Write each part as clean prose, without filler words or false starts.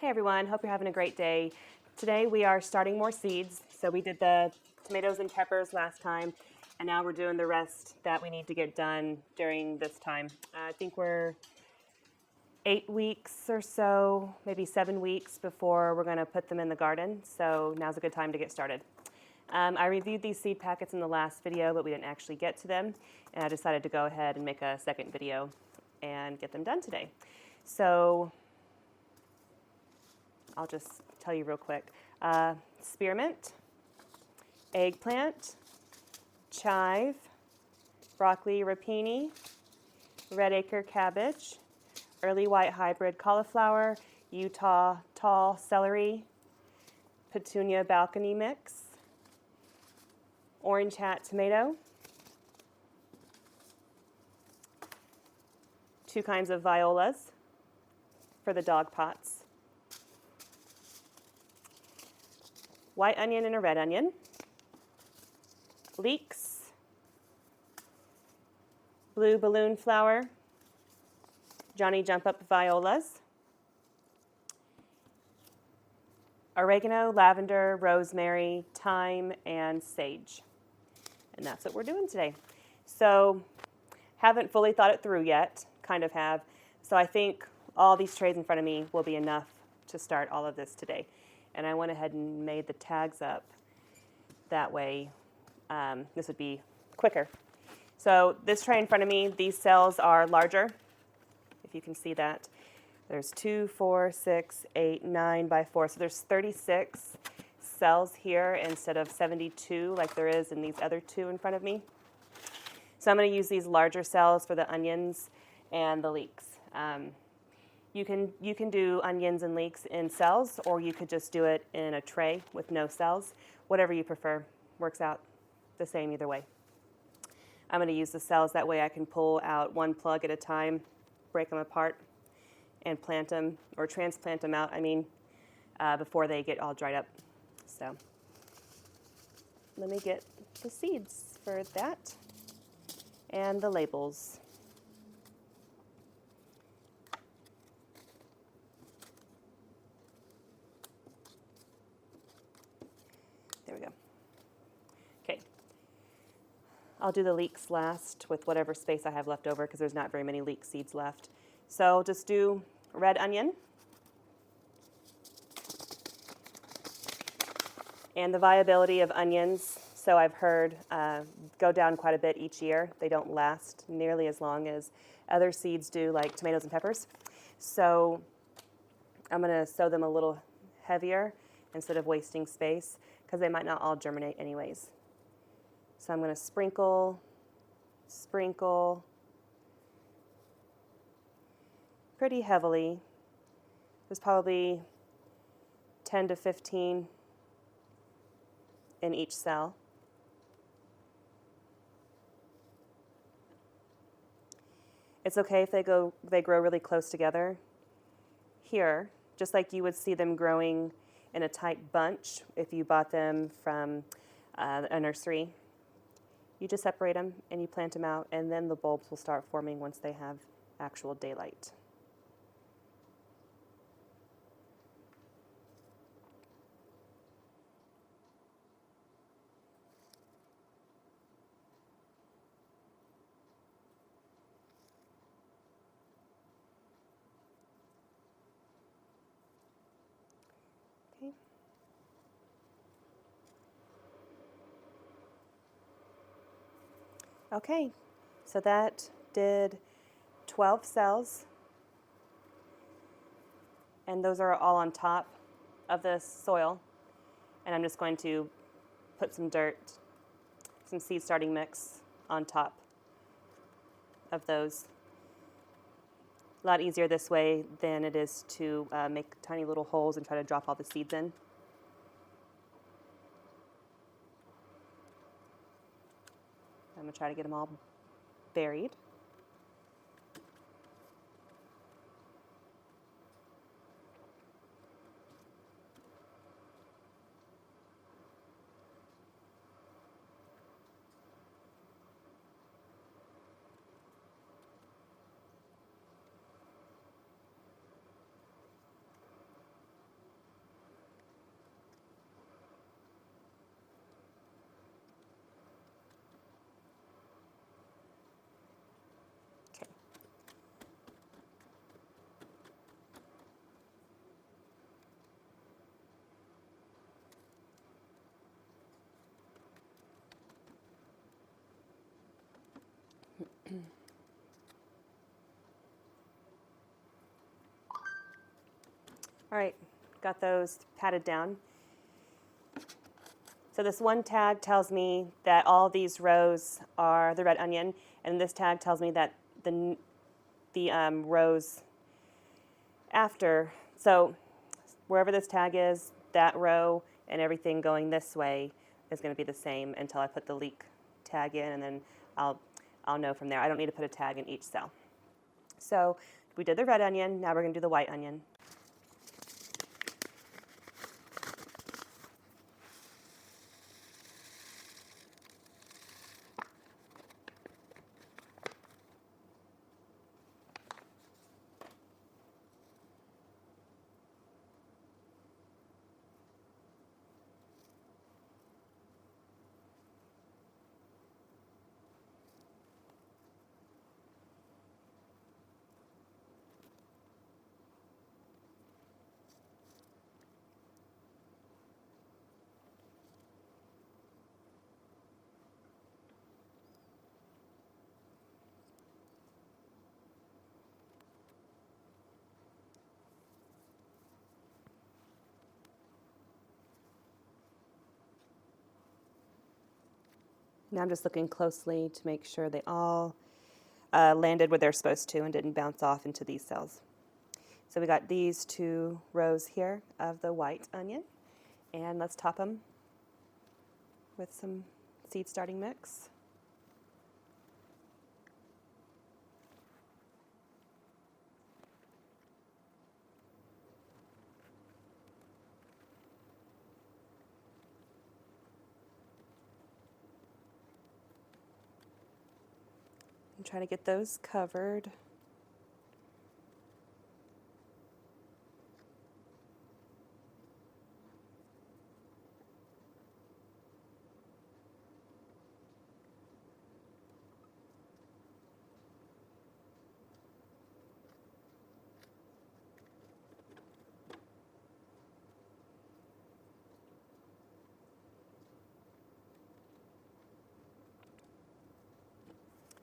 Hey everyone, hope you're having a great day. Today we are starting more seeds. So we did the tomatoes and peppers last time, and now we're doing the rest that we need to get done during this time. I think we're 8 weeks or so, maybe 7 weeks before we're going to put them in the garden. So now's a good time to get started. I reviewed these seed packets in the last video, but we didn't actually get to them. And I decided to go ahead and make a second video and get them done today. So I'll just tell you real quick. Spearmint, eggplant, chive, broccoli rapini, red acre cabbage, early white hybrid cauliflower, Utah tall celery, petunia balcony mix, orange hat tomato, 2 kinds of violas for the dog pots, white onion and a red onion, leeks, blue balloon flower, Johnny Jump Up violas, oregano, lavender, rosemary, thyme, and sage. And that's what we're doing today. So haven't fully thought it through yet, kind of have. So I think all these trays in front of me will be enough to start all of this today. And I went ahead and made the tags up that way. This would be quicker. So this tray in front of me, these cells are larger, if you can see that. There's 2, 4, 6, 8, 9 by 4. So there's 36 cells here instead of 72 like there is in these other 2 in front of me. So I'm going to use these larger cells for the onions and the leeks. You can do onions and leeks in cells, or you could just do it in a tray with no cells. Whatever you prefer, works out the same either way. I'm going to use the cells, that way I can pull out 1 plug at a time, break them apart, and plant them, or transplant them out, before they get all dried up. So let me get the seeds for that and the labels. There we go. Okay. I'll do the leeks last with whatever space I have left over because there's not very many leek seeds left. So just do red onion. And the viability of onions, so I've heard, go down quite a bit each year. They don't last nearly as long as other seeds do, like tomatoes and peppers. So I'm going to sow them a little heavier instead of wasting space, because they might not all germinate anyways. So I'm going to sprinkle pretty heavily. There's probably 10 to 15 in each cell. It's okay if they grow really close together. Here, just like you would see them growing in a tight bunch if you bought them from a nursery, you just separate them and you plant them out, and then the bulbs will start forming once they have actual daylight. Okay, so that did 12 cells, and those are all on top of the soil, and I'm just going to put some dirt, some seed starting mix on top of those. A lot easier this way than it is to make tiny little holes and try to drop all the seeds in. I'm going to try to get them all buried. All right, got those patted down. So this one tag tells me that all these rows are the red onion, and this tag tells me that the rows after, so wherever this tag is, that row and everything going this way is going to be the same until I put the leek tag in, and then I'll know from there. I don't need to put a tag in each cell. So we did the red onion, now we're going to do the white onion. Now I'm just looking closely to make sure they all landed where they're supposed to and didn't bounce off into these cells. So we got these 2 rows here of the white onion, and let's top them with some seed starting mix. I'm trying to get those covered.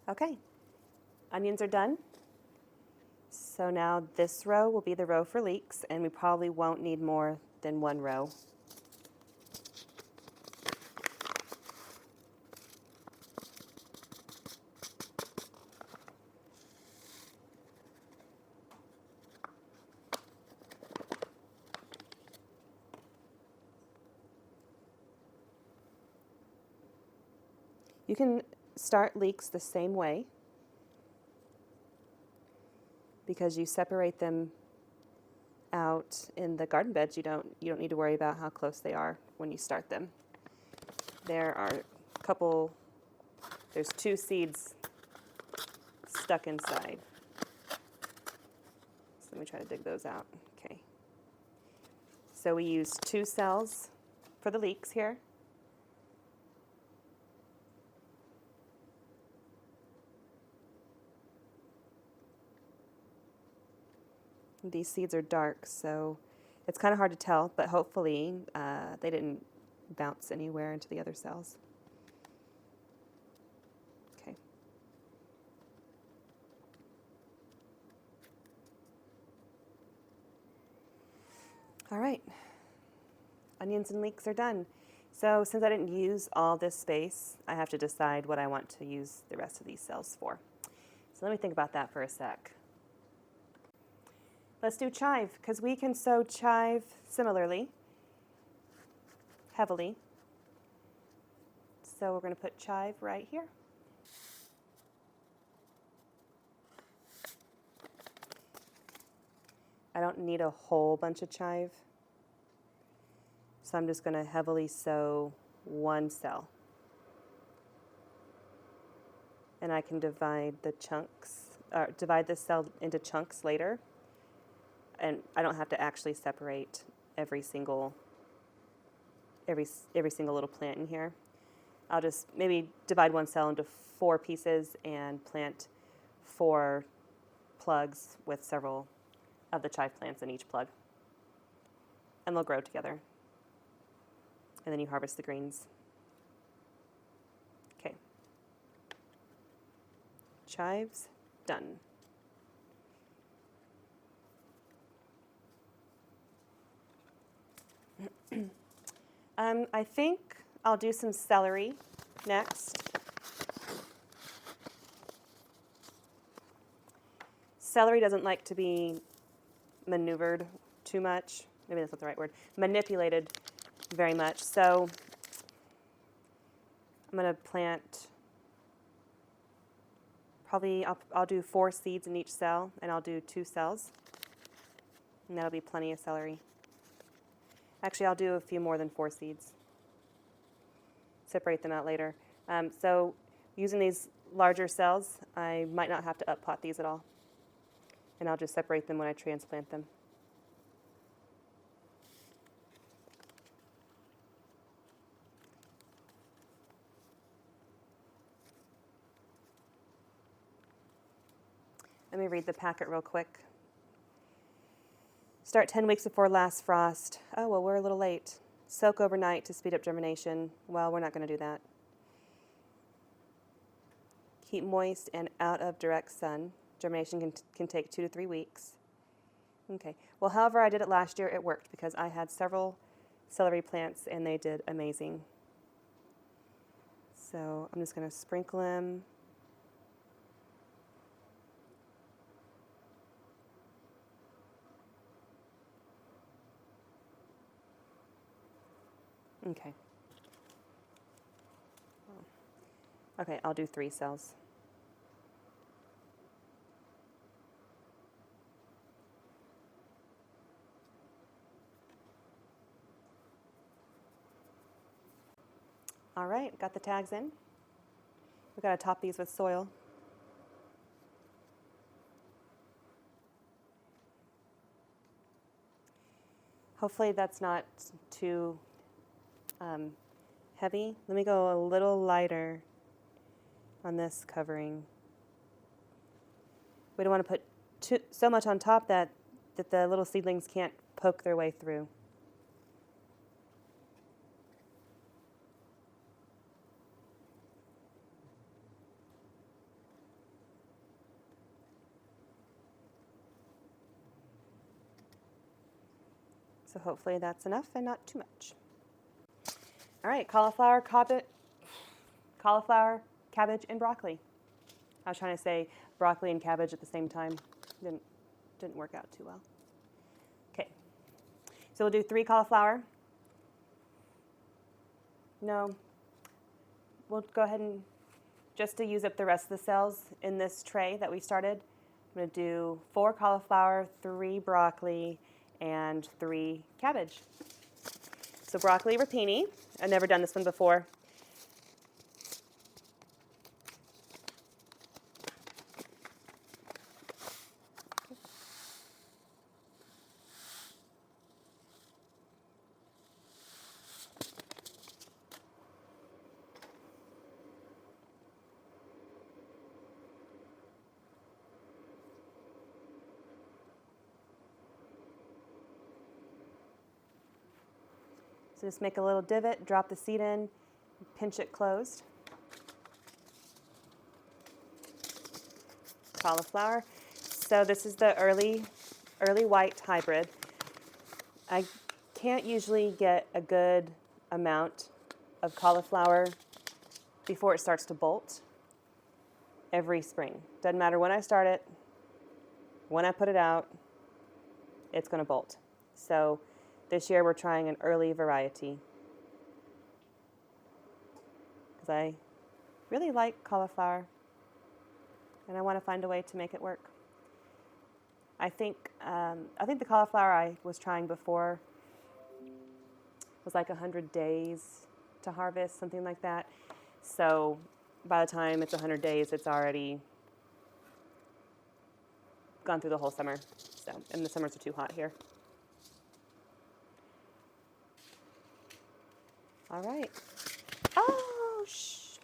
Okay, onions are done. So now this row will be the row for leeks, and we probably won't need more than 1 row. You can start leeks the same way because you separate them out in the garden beds. You don't need to worry about how close they are when you start them. There are there's 2 seeds stuck inside. So let me try to dig those out. Okay. So we use 2 cells for the leeks here. These seeds are dark, so it's kind of hard to tell, but hopefully they didn't bounce anywhere into the other cells. Okay. All right. Onions and leeks are done. So since I didn't use all this space, I have to decide what I want to use the rest of these cells for. So let me think about that for a sec. Let's do chive, because we can sow chive similarly, heavily. So we're going to put chive right here. I don't need a whole bunch of chive, so I'm just going to heavily sow 1 cell. And I can divide the this cell into chunks later. And I don't have to actually separate every single little plant in here. I'll just maybe divide 1 cell into 4 pieces and plant 4 plugs with several of the chive plants in each plug. And they'll grow together. And then you harvest the greens. Okay. Chives done. I think I'll do some celery next. Celery doesn't like to be maneuvered too much. Maybe that's not the right word. Manipulated very much. So I'm going to plant probably, I'll do 4 seeds in each cell, and I'll do 2 cells. And that'll be plenty of celery. Actually, I'll do a few more than 4 seeds. Separate them out later. So using these larger cells, I might not have to up-pot these at all. And I'll just separate them when I transplant them. Let me read the packet real quick. Start 10 weeks before last frost. Oh, well, we're a little late. Soak overnight to speed up germination. Well, we're not going to do that. Keep moist and out of direct sun. Germination can take 2 to 3 weeks. Okay. Well, however I did it last year, it worked because I had several celery plants and they did amazing. So I'm just going to sprinkle them. Okay. Okay, I'll do 3 cells. All right, got the tags in. We've got to top these with soil. Hopefully that's not too heavy. Let me go a little lighter on this covering. We don't want to put so much on top that the little seedlings can't poke their way through. So hopefully that's enough and not too much. All right, cauliflower, cabbage, and broccoli. I was trying to say broccoli and cabbage at the same time. Didn't work out too well. Okay, so we'll do 3 cauliflower. No, we'll go ahead and just to use up the rest of the cells in this tray that we started. I'm going to do 4 cauliflower, 3 broccoli, and 3 cabbage. So broccoli rapini. I've never done this one before. So just make a little divot, drop the seed in, pinch it closed. Cauliflower. So this is the early white hybrid. I can't usually get a good amount of cauliflower before it starts to bolt every spring. Doesn't matter when I start it, when I put it out, it's going to bolt. So this year we're trying an early variety because I really like cauliflower and I want to find a way to make it work. I think the cauliflower I was trying before was like 100 days to harvest, something like that. So by the time it's 100 days, it's already gone through the whole summer. So, and the summers are too hot here. All right. Oh, shh.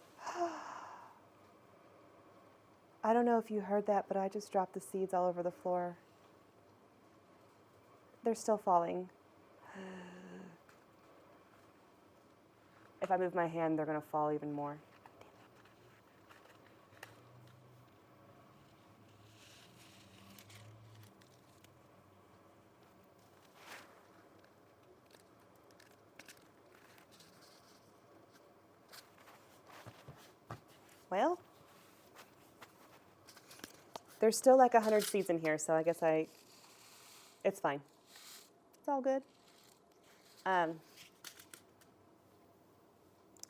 I don't know if you heard that, but I just dropped the seeds all over the floor. They're still falling. If I move my hand, they're going to fall even more. Well, there's still like 100 seeds in here, so I guess it's fine. It's all good.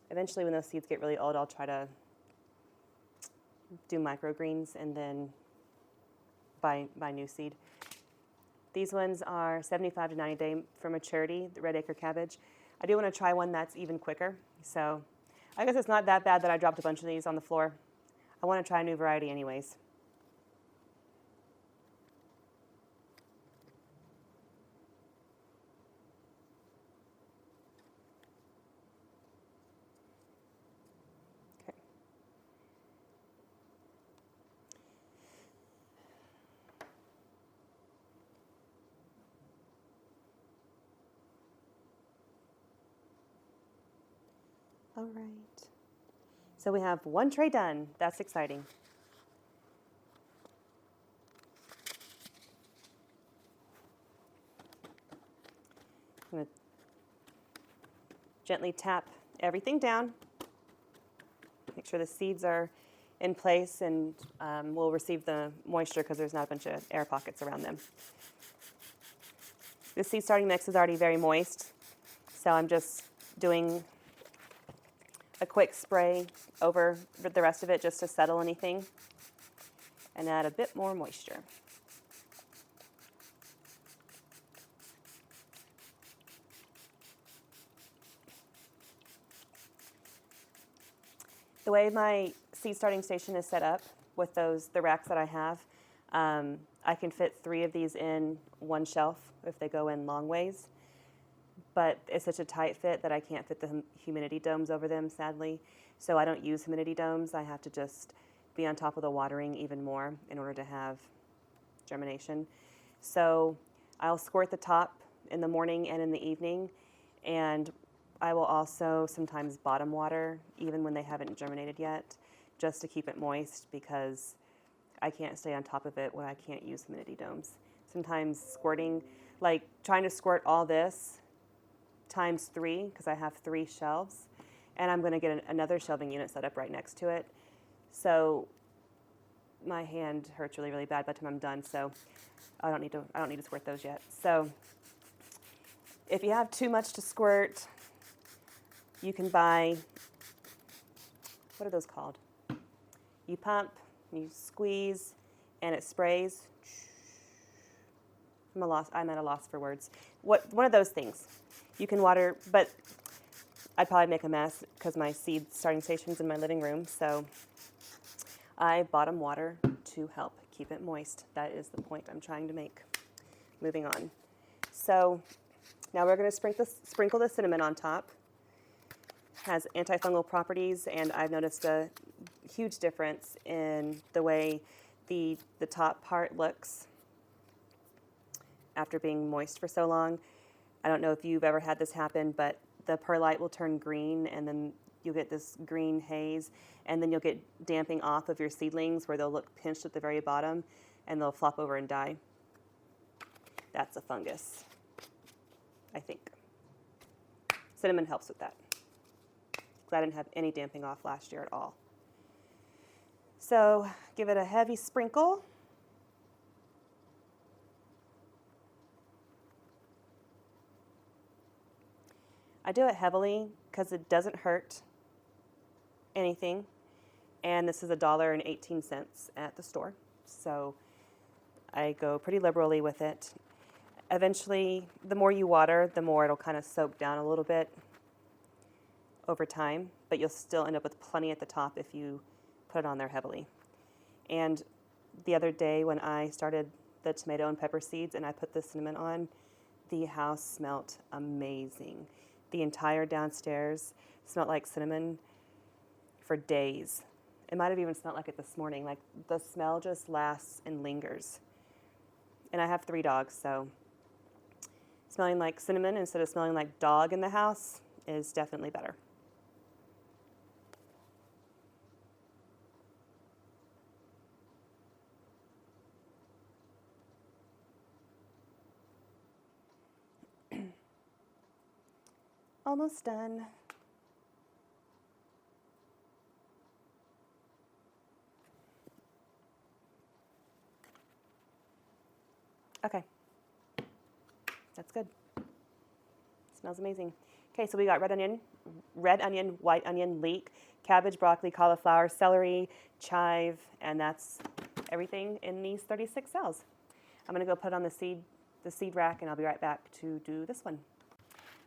Eventually, when those seeds get really old, I'll try to do microgreens and then buy new seed. These ones are 75 to 90 day for maturity, the red acre cabbage. I do want to try one that's even quicker. So I guess it's not that bad that I dropped a bunch of these on the floor. I want to try a new variety anyways. All right. So we have one tray done. That's exciting. I'm going to gently tap everything down. Make sure the seeds are in place and will receive the moisture because there's not a bunch of air pockets around them. The seed starting mix is already very moist, so I'm just doing a quick spray over the rest of it just to settle anything and add a bit more moisture. The way my seed starting station is set up with the racks that I have, I can fit 3 of these in one shelf if they go in long ways. But it's such a tight fit that I can't fit the humidity domes over them, sadly. So I don't use humidity domes. I have to just be on top of the watering even more in order to have germination. So I'll squirt the top in the morning and in the evening, and I will also sometimes bottom water even when they haven't germinated yet, just to keep it moist because I can't stay on top of it when I can't use humidity domes. Sometimes squirting, like trying to squirt all this times 3, because I have 3 shelves, and I'm going to get another shelving unit set up right next to it. So my hand hurts really, really bad by the time I'm done. So I don't need to squirt those yet. So if you have too much to squirt, you can buy, what are those called? You pump, you squeeze, and it sprays. I'm at a loss for words. One of those things. You can water, but I'd probably make a mess because my seed starting station's in my living room. So I bottom water to help keep it moist. That is the point I'm trying to make. Moving on. So now we're going to sprinkle the cinnamon on top. It has antifungal properties, and I've noticed a huge difference in the way the top part looks after being moist for so long. I don't know if you've ever had this happen, but the perlite will turn green, and then you'll get this green haze, and then you'll get damping off of your seedlings where they'll look pinched at the very bottom, and they'll flop over and die. That's a fungus, I think. Cinnamon helps with that, because I didn't have any damping off last year at all. So give it a heavy sprinkle. I do it heavily because it doesn't hurt anything, and this is $1.18 at the store, so I go pretty liberally with it. Eventually, the more you water, the more it'll kind of soak down a little bit over time, but you'll still end up with plenty at the top if you put it on there heavily. And the other day when I started the tomato and pepper seeds and I put the cinnamon on, the house smelled amazing. The entire downstairs smelled like cinnamon for days. It might have even smelled like it this morning. Like, the smell just lasts and lingers. And I have 3 dogs, so smelling like cinnamon instead of smelling like dog in the house is definitely better. Almost done. That's good. Smells amazing. Okay, so we got red onion, white onion, leek, cabbage, broccoli, cauliflower, celery, chive, and that's everything in these 36 cells. I'm going to go put on the seed rack, and I'll be right back to do this one.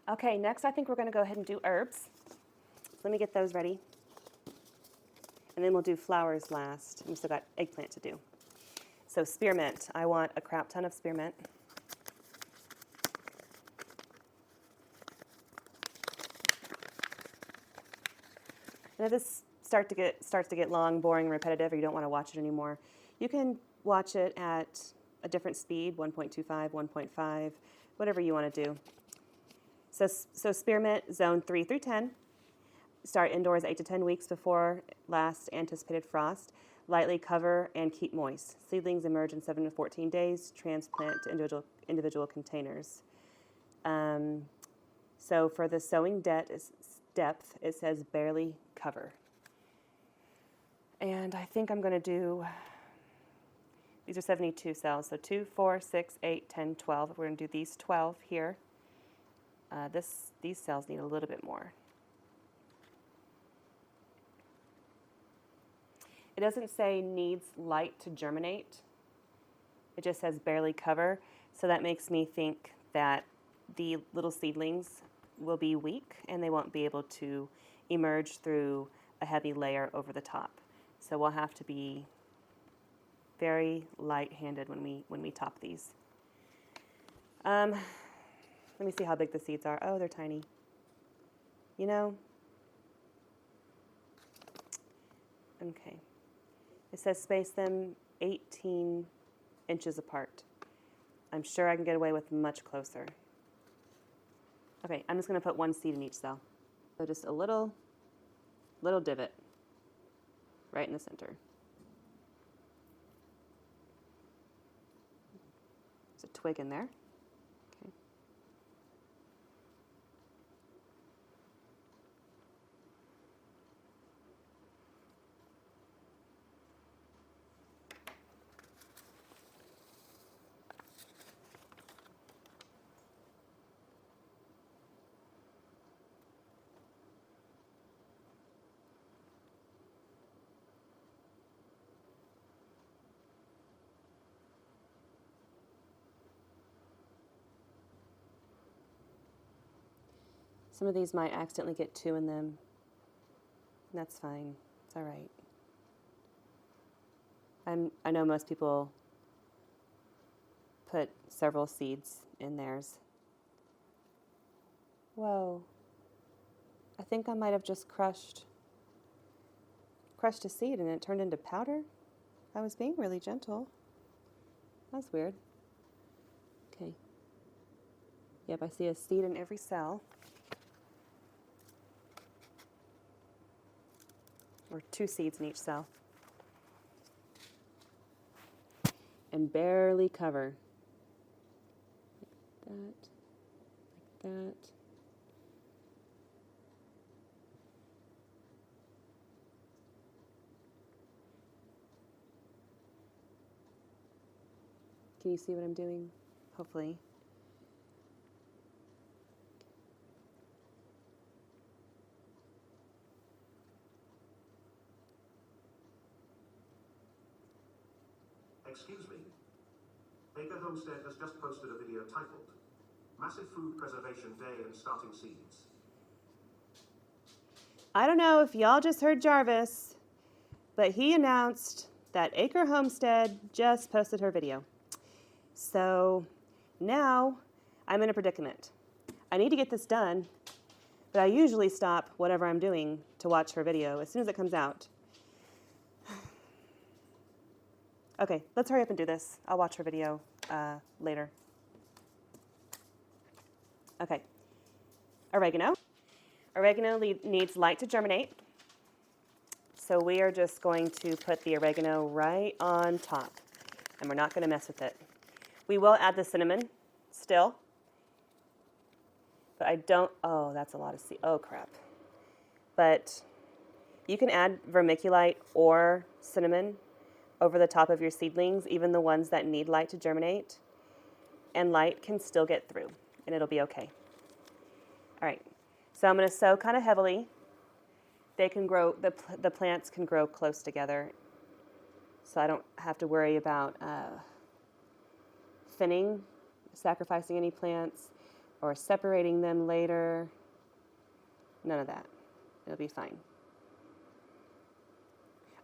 Okay, next I think we're going to go ahead and do herbs. So let me get those ready. And then we'll do flowers last. We've still got eggplant to do. So spearmint. I want a crap ton of spearmint. And if this starts to get long, boring, repetitive, or you don't want to watch it anymore, you can watch it at a different speed, 1.25, 1.5, whatever you want to do. So spearmint, zone 3 through 10. Start indoors 8 to 10 weeks before last anticipated frost. Lightly cover and keep moist. Seedlings emerge in 7 to 14 days. Transplant to individual containers. So for the sowing depth, it says barely cover. And I think I'm going to do, these are 72 cells, so 2, 4, 6, 8, 10, 12. We're going to do these 12 here. These cells need a little bit more. It doesn't say needs light to germinate. It just says barely cover. So that makes me think that the little seedlings will be weak and they won't be able to emerge through a heavy layer over the top. So we'll have to be very light-handed when we top these. Let me see how big the seeds are. Oh, they're tiny. You know? Okay. It says space them 18 inches apart. I'm sure I can get away with much closer. Okay, I'm just going to put one seed in each cell. So just a little divot right in the center. There's a twig in there. Okay. Some of these might accidentally get 2 in them. That's fine. It's all right. I know most people put several seeds in theirs. Whoa. I think I might have just crushed a seed and it turned into powder. I was being really gentle. That's weird. Okay. Yep, I see a seed in every cell. Or 2 seeds in each cell. And barely cover. Like that. Like that. Can you see what I'm doing? Hopefully. Excuse me. Baker Homestead has just posted a video titled Massive Food Preservation Day and Starting Seeds. I don't know if y'all just heard Jarvis, but he announced that Acre Homestead just posted her video. So now I'm in a predicament. I need to get this done, but I usually stop whatever I'm doing to watch her video as soon as it comes out. Okay, let's hurry up and do this. I'll watch her video later. Okay, oregano. Oregano needs light to germinate. So we are just going to put the oregano right on top, and we're not going to mess with it. We will add the cinnamon still, but I don't, oh, that's a lot of seed. Oh, crap. But you can add vermiculite or cinnamon over the top of your seedlings, even the ones that need light to germinate, and light can still get through. and it'll be okay. All right, so I'm going to sow kind of heavily. They can grow, the plants can grow close together, so I don't have to worry about thinning, sacrificing any plants, or separating them later. None of that. It'll be fine.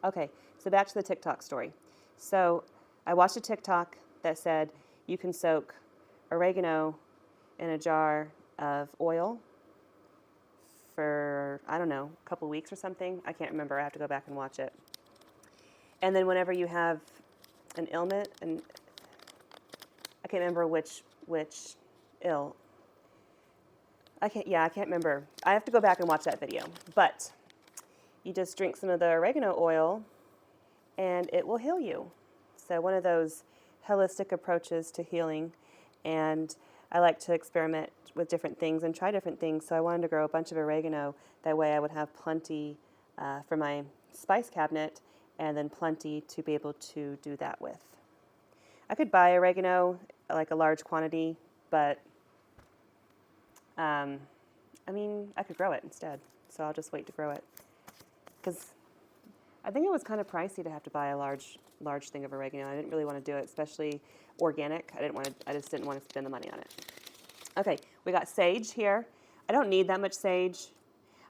Okay, so back to the TikTok story. So I watched a TikTok that said you can soak oregano in a jar of oil for, I don't know, a couple weeks or something. I can't remember. I have to go back and watch it. And then whenever you have an ailment, and I can't remember which ill. I can't remember. I have to go back and watch that video. But you just drink some of the oregano oil and it will heal you. So one of those holistic approaches to healing. And I like to experiment with different things and try different things. So I wanted to grow a bunch of oregano. That way I would have plenty for my spice cabinet and then plenty to be able to do that with. I could buy oregano, like a large quantity, but I could grow it instead. So I'll just wait to grow it. Because I think it was kind of pricey to have to buy a large thing of oregano. I didn't really want to do it, especially organic. I just didn't want to spend the money on it. Okay, we got sage here. I don't need that much sage.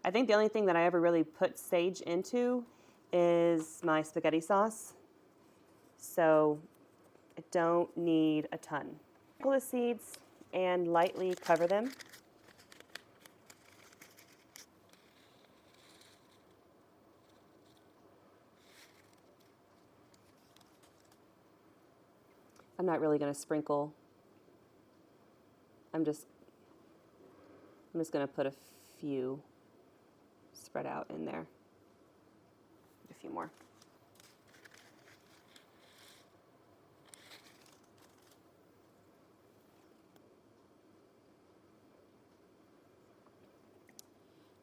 I think the only thing that I ever really put sage into is my spaghetti sauce. So I don't need a ton. Pull the seeds and lightly cover them. I'm not really going to sprinkle. I'm just going to put a few spread out in there. A few more.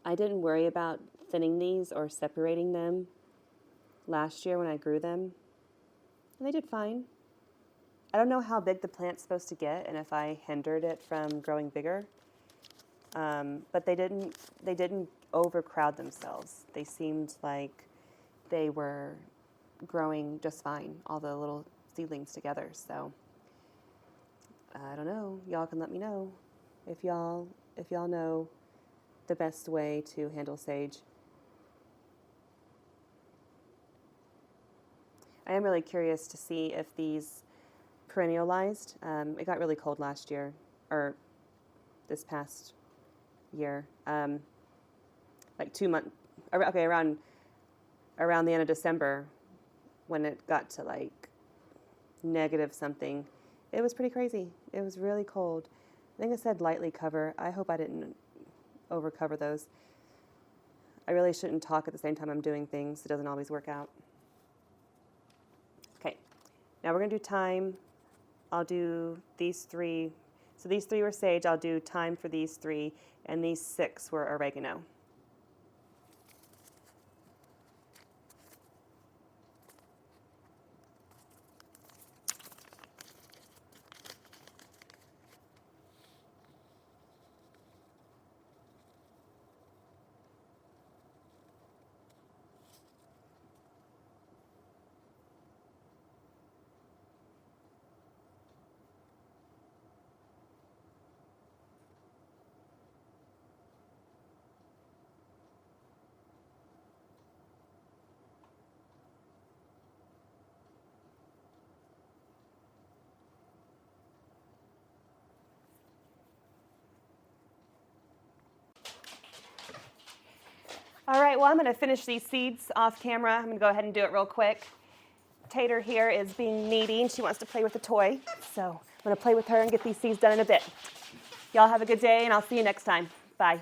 I didn't worry about thinning these or separating them last year when I grew them, and they did fine. I don't know how big the plant's supposed to get and if I hindered it from growing bigger, but they didn't overcrowd themselves. They seemed like they were growing just fine, all the little seedlings together. So I don't know. Y'all can let me know if y'all know the best way to handle sage. I am really curious to see if these perennialized. It got really cold last year, or this past year, like 2 months. Okay, around the end of December, when it got to like negative something, it was pretty crazy. It was really cold. I think it said lightly cover. I hope I didn't overcover those. I really shouldn't talk at the same time I'm doing things. It doesn't always work out. Okay, now we're going to do thyme. I'll do these 3. So these 3 were sage. I'll do thyme for these 3, and these 6 were oregano. All right, well, I'm going to finish these seeds off camera. I'm going to go ahead and do it real quick. Tater here is being needy, and she wants to play with a toy. So I'm going to play with her and get these seeds done in a bit. Y'all have a good day, and I'll see you next time. Bye.